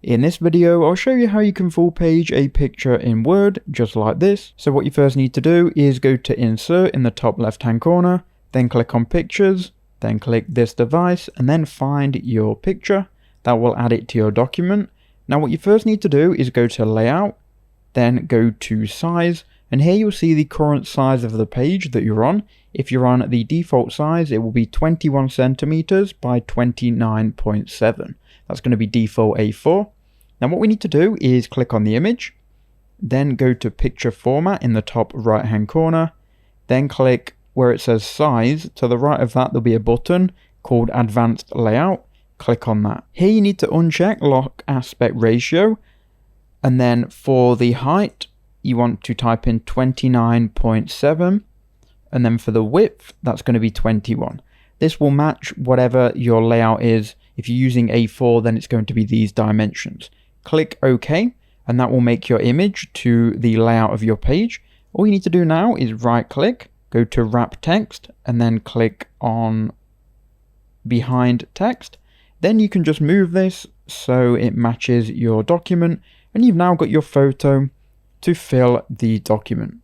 In this video, I'll show you how you can full page a picture in Word, just like this. So what you first need to do is go to Insert in the top left hand corner, then click on Pictures, then click this device, and then find your picture. That will add it to your document. Now what you first need to do is go to Layout, then go to Size, and here you'll see the current size of the page that you're on. If you're on the default size, it will be 21 centimeters by 29.7. That's going to be default A4. Now what we need to do is click on the image, then go to Picture Format in the top right hand corner, then click where it says Size. To the right of that there'll be a button called Advanced Layout. Click on that. Here you need to uncheck Lock Aspect Ratio, and then for the height you want to type in 29.7, and then for the width that's going to be 21. This will match whatever your layout is. If you're using A4, then it's going to be these dimensions. Click OK, and that will make your image to the layout of your page. All you need to do now is right click, go to Wrap Text, and then click on Behind Text. Then you can just move this so it matches your document, and you've now got your photo to fill the document.